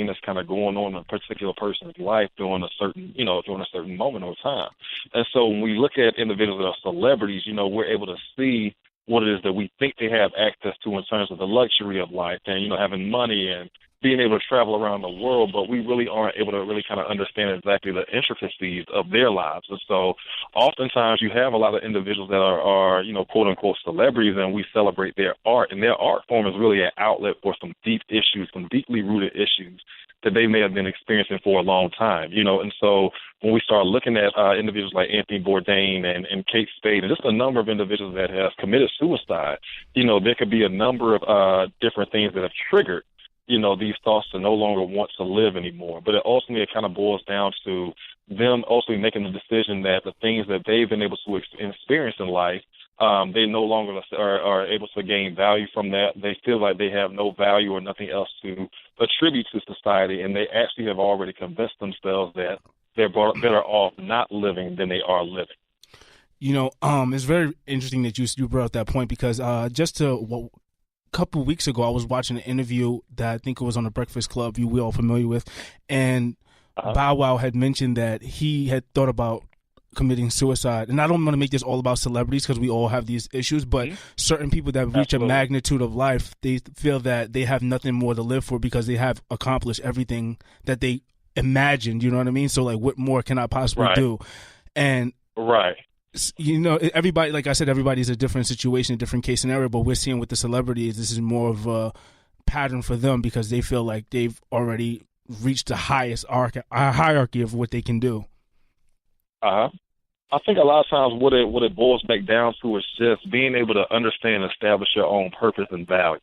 everything that's kind of going on in a particular person's life during a certain, during a certain moment or time. And so when we look at individuals that are celebrities, we're able to see what it is that we think they have access to in terms of the luxury of life and, having money and being able to travel around the world, but we really aren't able to really kind of understand exactly the intricacies of their lives. And so oftentimes you have a lot of individuals that are quote unquote celebrities, and we celebrate their art, and their art form is really an outlet for some deep issues, some deeply rooted issues that they may have been experiencing for a long time, and so when we start looking at individuals like Anthony Bourdain and Kate Spade, and just a number of individuals that have committed suicide, there could be a number of different things that have triggered these thoughts to no longer want to live anymore. But ultimately it kind of boils down to them also making the decision that the things that they've been able to experience in life, they no longer are able to gain value from that. They feel like they have no value or nothing else to attribute to society, and they actually have already convinced themselves that they're better off not living than they are living. It's very interesting that you brought up that point because couple of weeks ago, I was watching an interview that I think it was on the Breakfast Club we're all familiar with, and Bow Wow had mentioned that he had thought about committing suicide. And I don't want to make this all about celebrities because we all have these issues, but certain people that reach a magnitude of life, they feel that they have nothing more to live for because they have accomplished everything that they imagined, you know what I mean? So like, what more can I possibly do? And everybody, like I said, everybody's a different situation, a different case scenario, but we're seeing with the celebrities, this is more of a pattern for them because they feel like they've already reached the highest hierarchy of what they can do. I think a lot of times what it boils back down to is just being able to understand and establish your own purpose and value.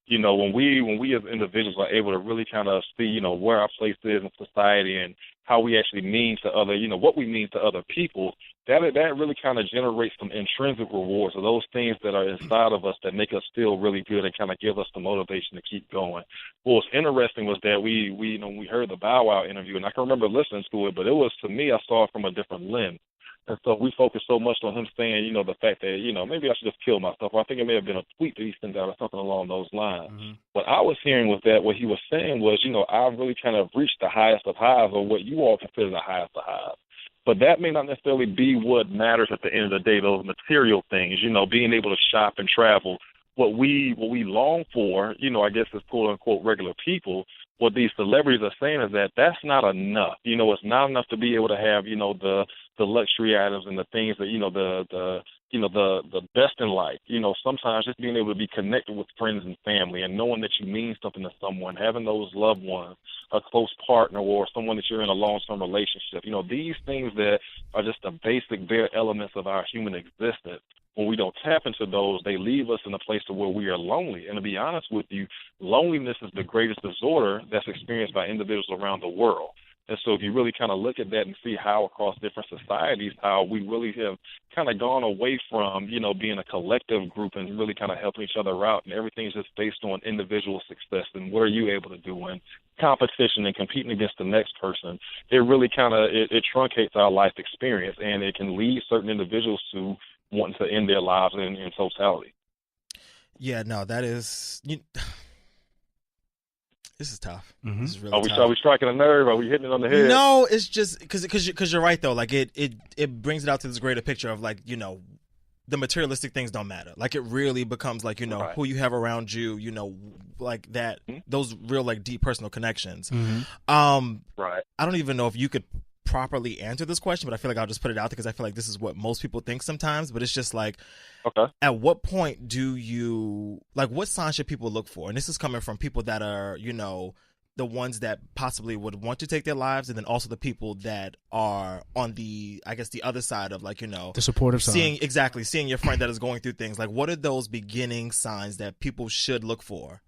When we as individuals are able to really kind of see, where our place is in society and how we actually mean to other, what we mean to other people, that really kind of generates some intrinsic rewards of those things that are inside of us that make us feel really good and kind of give us the motivation to keep going. What was interesting was that we heard the Bow Wow interview, and I can remember listening to it, but it was, to me, I saw it from a different lens. And so we focused so much on him saying, the fact that, maybe I should just kill myself. Or I think it may have been a tweet that he sent out or something along those lines. Mm-hmm. What I was hearing was that what he was saying was, I've really kind of reached the highest of highs, or what you all consider the highest of highs. But that may not necessarily be what matters at the end of the day, those material things, being able to shop and travel. What we long for, I guess as quote-unquote regular people, what these celebrities are saying is that that's not enough. It's not enough to be able to have, the luxury items and the things that, the best in life. Sometimes just being able to be connected with friends and family and knowing that you mean something to someone, having those loved ones, a close partner or someone that you're in a long-term relationship. These things that are just the basic bare elements of our human existence. When we don't tap into those, they leave us in a place where we are lonely. And to be honest with you, loneliness is the greatest disorder that's experienced by individuals around the world. And so if you really kind of look at that and see how across different societies, how we really have kind of gone away from, being a collective group and really kind of helping each other out, and everything's just based on individual success and what are you able to do, and competition and competing against the next person, it really kind of, it truncates our life experience, and it can lead certain individuals to wanting to end their lives in totality. Yeah, no, that is... This is tough. Mm-hmm. This is really tough. Are we striking a nerve? Are we hitting it on the head? No, it's just because you're right though. Like it brings it out to this greater picture of like the materialistic things don't matter. Like it really becomes like right. who you have around you. Like that. Mm-hmm. Those real like deep personal connections. Mm-hmm. Right. I don't even know if you could properly answer this question, but I feel like I'll just put it out there because I feel like this is what most people think sometimes. But it's just like, okay, at what point do you what signs should people look for? And this is coming from people that are the ones that possibly would want to take their lives, and then also the people that are on the other side of the supportive side, seeing your friend that is going through things. Like, what are those beginning signs that people should look for?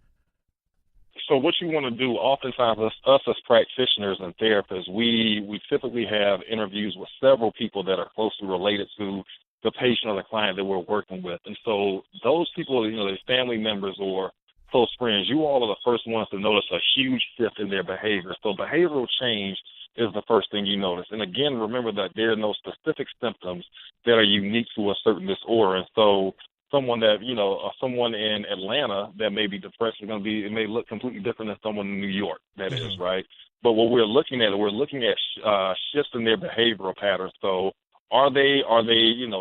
So what you want to do, oftentimes us as practitioners and therapists, we typically have interviews with several people that are closely related to the patient or the client that we're working with. And so those people, their family members or close friends, you all are the first ones to notice a huge shift in their behavior. So behavioral change is the first thing you notice. And again, remember that there are no specific symptoms that are unique to a certain disorder. And so someone that, someone in Atlanta that may be depressed is going to be, it may look completely different than someone in New York, that is, right? But what we're looking at shifts in their behavioral patterns. So are they,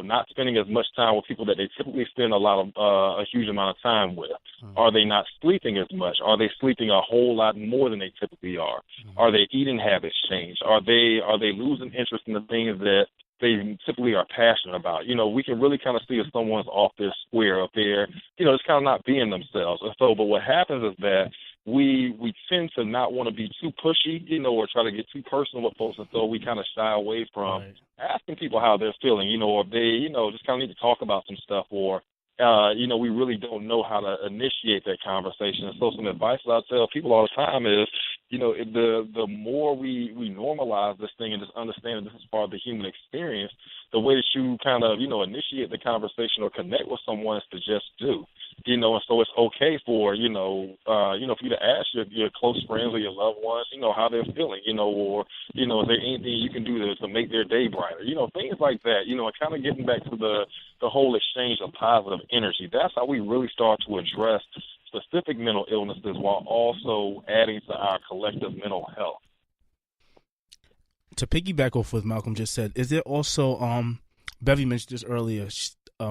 not spending as much time with people that they typically spend a huge amount of time with? Are they not sleeping as much? Are they sleeping a whole lot more than they typically are? Are their eating habits changed? Are they losing interest in the things that they typically are passionate about? We can really kind of see if someone's off their square, if they're, just kind of not being themselves. And so, but what happens is that we tend to not want to be too pushy, or try to get too personal with folks, and so we kind of shy away from asking people how they're feeling, or if they, just kind of need to talk about some stuff, or we really don't know how to initiate that conversation. And so some advice that I tell people all the time is, the more we normalize this thing and just understand that this is part of the human experience, the way that you kind of, initiate the conversation or connect with someone is to just do. And so it's okay for, for you to ask your close friends or your loved ones, how they're feeling, or, is there anything you can do to make their day brighter, things like that, and kind of getting back to the whole exchange of positive energy. That's how we really start to address specific mental illnesses while also adding to our collective mental health. To piggyback off what Malcolm just said, is there also, Bevy mentioned this earlier,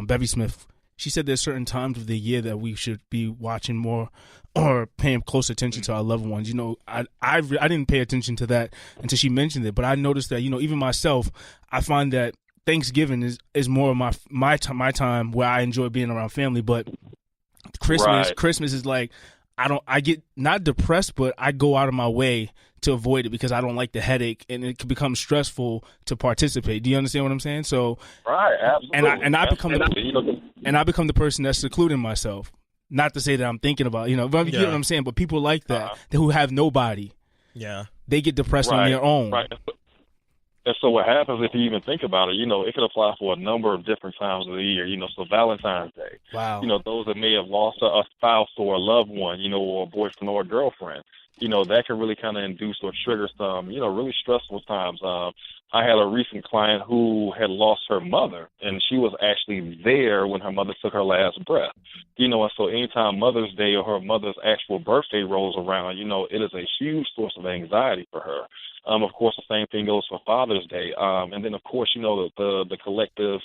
Bevy Smith, she said there's certain times of the year that we should be watching more or paying close attention to our loved ones. I didn't pay attention to that until she mentioned it, but I noticed that, even myself, I find that Thanksgiving is more of my time where I enjoy being around family, but Christmas is like, I get not depressed, but I go out of my way to avoid it because I don't like the headache, and it can become stressful to participate. Do you understand what I'm saying? So, right, absolutely. And I become the person that's secluding myself. Not to say that I'm thinking about, you know what I'm saying, but people like that who have nobody. Yeah. They get depressed on their own. Right. And so what happens, if you even think about it, it could apply for a number of different times of the year, so Valentine's Day. Wow. Those that may have lost a spouse or a loved one, or a boyfriend or a girlfriend, that can really kind of induce or trigger some, really stressful times. I had a recent client who had lost her mother, and she was actually there when her mother took her last breath. And so anytime Mother's Day or her mother's actual birthday rolls around, it is a huge source of anxiety for her. Of course, the same thing goes for Father's Day. And then, of course, the collective,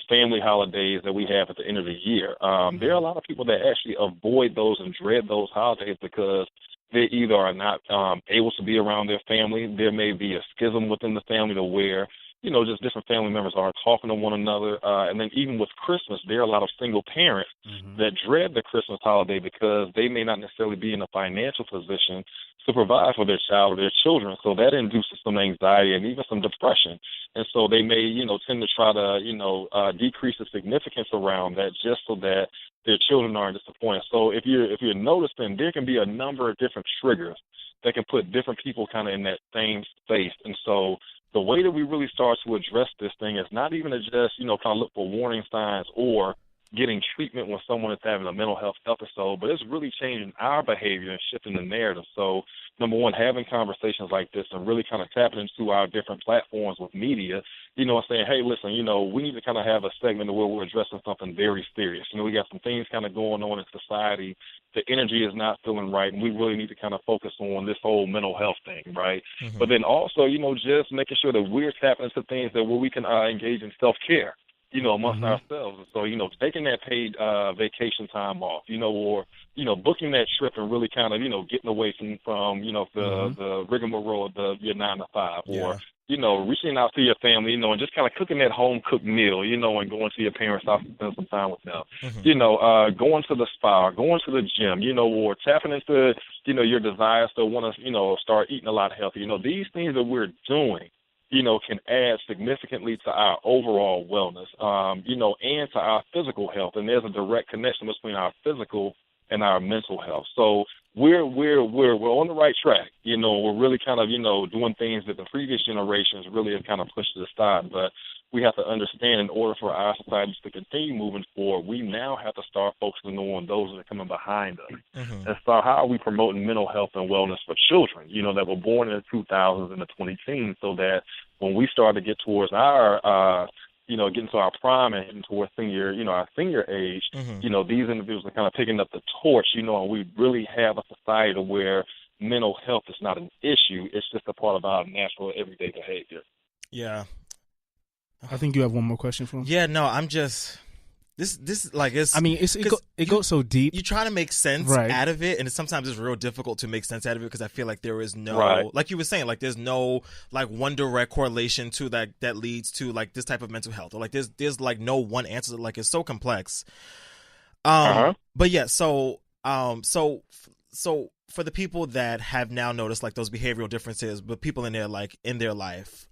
family holidays that we have at the end of the year. There are a lot of people that actually avoid those and dread those holidays because they either are not able to be around their family. There may be a schism within the family to where, just different family members aren't talking to one another. And then even with Christmas, there are a lot of single parents that dread the Christmas holiday because they may not necessarily be in a financial position to provide for their child or their children. So that induces some anxiety and even some depression. And so they may, tend to try to, decrease the significance around that just so that their children aren't disappointed. So if you're noticing, there can be a number of different triggers that can put different people kind of in that same space. And so the way that we really start to address this thing is not even to just, kind of look for warning signs or getting treatment when someone is having a mental health episode, but it's really changing our behavior and shifting the narrative. So, number one, having conversations like this and really kind of tapping into our different platforms with media, and saying, hey, listen, we need to kind of have a segment where we're addressing something very serious. We got some things kind of going on in society. The energy is not feeling right, and we really need to kind of focus on this whole mental health thing, right? But then also, just making sure that we're tapping into things that where we can engage in self-care, amongst ourselves. So, taking that paid vacation time off, or, booking that trip and really kind of, getting away from the rigmarole of your 9 to 5 or, reaching out to your family, and just kind of cooking that home-cooked meal, and going to your parents' house and spend some time with them, going to the spa, going to the gym, or tapping into, your desires to want to, start eating a lot healthier. These things that we're doing, can add significantly to our overall wellness, and to our physical health. And there's a direct connection between our physical and our mental health. So we're on the right track. We're really kind of, doing things that the previous generations really have kind of pushed to the side. But we have to understand, in order for our societies to continue moving forward, we now have to start focusing on those that are coming behind us. And so how are we promoting mental health and wellness for children, that were born in the 2000s and the 2010s, so that when we start to get towards our getting to our prime and heading towards our senior age, these individuals are kind of picking up the torch, and we really have a society where mental health is not an issue. It's just a part of our natural everyday behavior. Yeah. I think you have one more question for him. Yeah, no, I'm just... This like it's. I mean, it goes so deep. You try to make sense out of it, and sometimes it's real difficult to make sense out of it because I feel like there is no, like you were saying, like there's no like one direct correlation to that leads to like this type of mental health, or like there's like no one answer. Like it's so complex. But yeah, so for the people that have now noticed like those behavioral differences, but people in their life,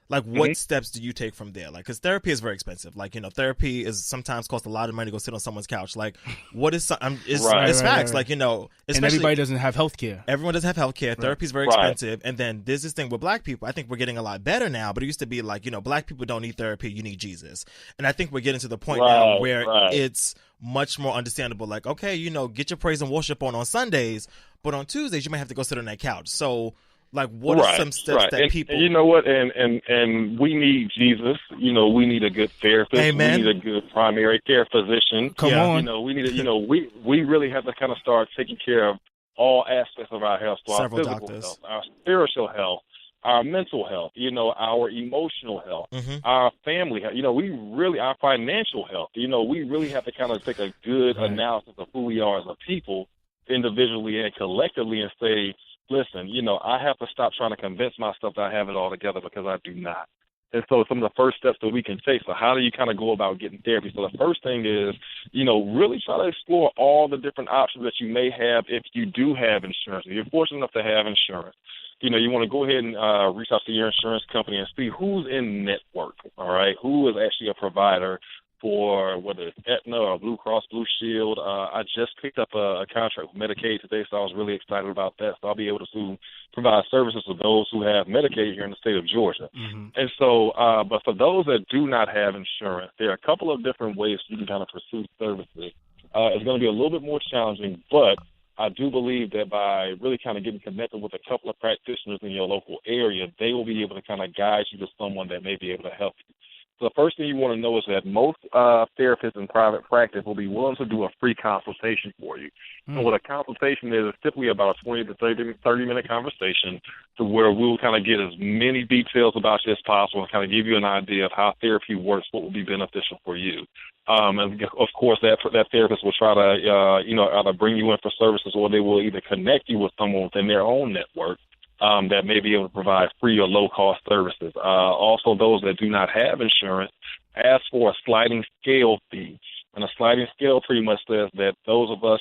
like what steps do you take from there? Like, because therapy is very expensive. Like, therapy is sometimes cost a lot of money to go sit on someone's couch. Like, what is it's facts. Like, and everybody doesn't have health care. Everyone doesn't have health care. Therapy is very expensive. And then there's this thing with black people. I think we're getting a lot better now, but it used to be like, black people don't need therapy. You need Jesus. And I think we're getting to the point now where it's much more understandable. Like, okay, get your praise and worship on Sundays, but on Tuesdays you might have to go sit on that couch. So, like, what are some steps that people... And you know what? And we need Jesus. We need a good therapist. Amen. We need a good primary care physician. Come on. We need we really have to kind of start taking care of all aspects of our health. So Several our physical doctors. health, our spiritual health, our mental health, our emotional health, our family health, our financial health. We really have to kind of take a good analysis of who we are as a people, individually and collectively, and say, listen, I have to stop trying to convince myself that I have it all together, because I do not. And so some of the first steps that we can take, so how do you kind of go about getting therapy? So the first thing is, really try to explore all the different options that you may have if you do have insurance. If you're fortunate enough to have insurance, you want to go ahead and reach out to your insurance company and see who's in network, all right, who is actually a provider for whether it's Aetna or Blue Cross Blue Shield. I just picked up a contract with Medicaid today, so I was really excited about that. So I'll be able to provide services to those who have Medicaid here in the state of Georgia. And so, but for those that do not have insurance, there are a couple of different ways you can kind of pursue services. It's going to be a little bit more challenging, but I do believe that by really kind of getting connected with a couple of practitioners in your local area, they will be able to kind of guide you to someone that may be able to help you. So the first thing you want to know is that most therapists in private practice will be willing to do a free consultation for you. And what a consultation is typically about a 20 to 30-minute conversation to where we'll kind of get as many details about you as possible and kind of give you an idea of how therapy works, what will be beneficial for you. And of course, that therapist will try to, either bring you in for services, or they will either connect you with someone within their own network that may be able to provide free or low-cost services. Also, those that do not have insurance ask for a sliding scale fee. And a sliding scale pretty much says that those of us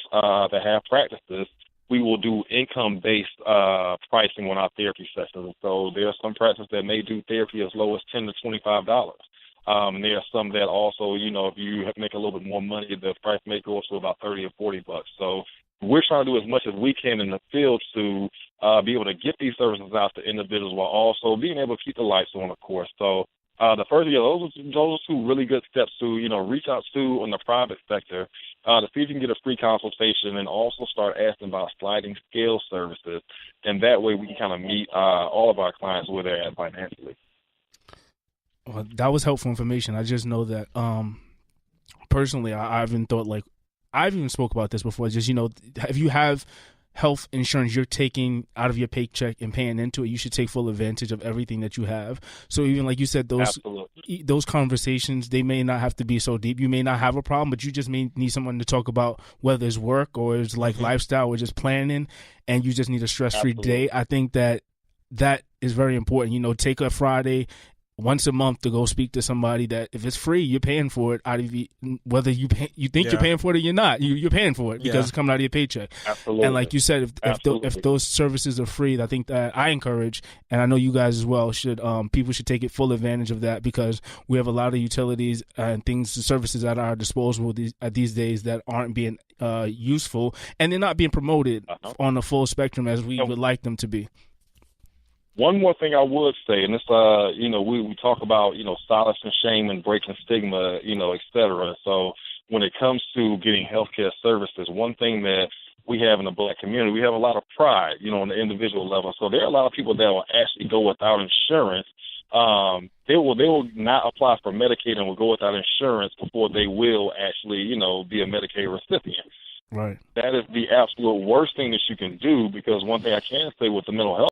that have practices, we will do income-based pricing on our therapy sessions. So there are some practices that may do therapy as low as $10 to $25. And there are some that also, if you make a little bit more money, the price may go up to about $30 or $40. So we're trying to do as much as we can in the field to be able to get these services out to individuals while also being able to keep the lights on, of course. So the first, those are two really good steps to, reach out to in the private sector to see if you can get a free consultation, and also start asking about sliding scale services. And that way we can kind of meet all of our clients where they're at financially. Well, that was helpful information. I just know that personally, I've even spoke about this before. Just, if you have health insurance you're taking out of your paycheck and paying into it, you should take full advantage of everything that you have. So even like you said, those conversations, they may not have to be so deep. You may not have a problem, but you just may need someone to talk about whether it's work or it's like lifestyle or just planning, and you just need a stress-free day. I think that is very important. Take a Friday once a month to go speak to somebody that, if it's free, you're paying for it out of whether you think you're paying for it or you're not. You're paying for it because it's coming out of your paycheck. Absolutely. And like you said, if those services are free, I think that I encourage, and I know you guys as well should. People should take full advantage of that, because we have a lot of utilities and services at our disposal these days that aren't being useful, and they're not being promoted on a full spectrum as we would like them to be. One more thing I would say, and this, we talk about, solace and shame and breaking stigma, et cetera. So when it comes to getting healthcare services, one thing that we have in the Black community, we have a lot of pride, on the individual level. So there are a lot of people that will actually go without insurance they will not apply for Medicaid and will go without insurance before they will actually, you know, be a Medicaid recipient. Right. That is the absolute worst thing that you can do, because one thing I can say with the mental health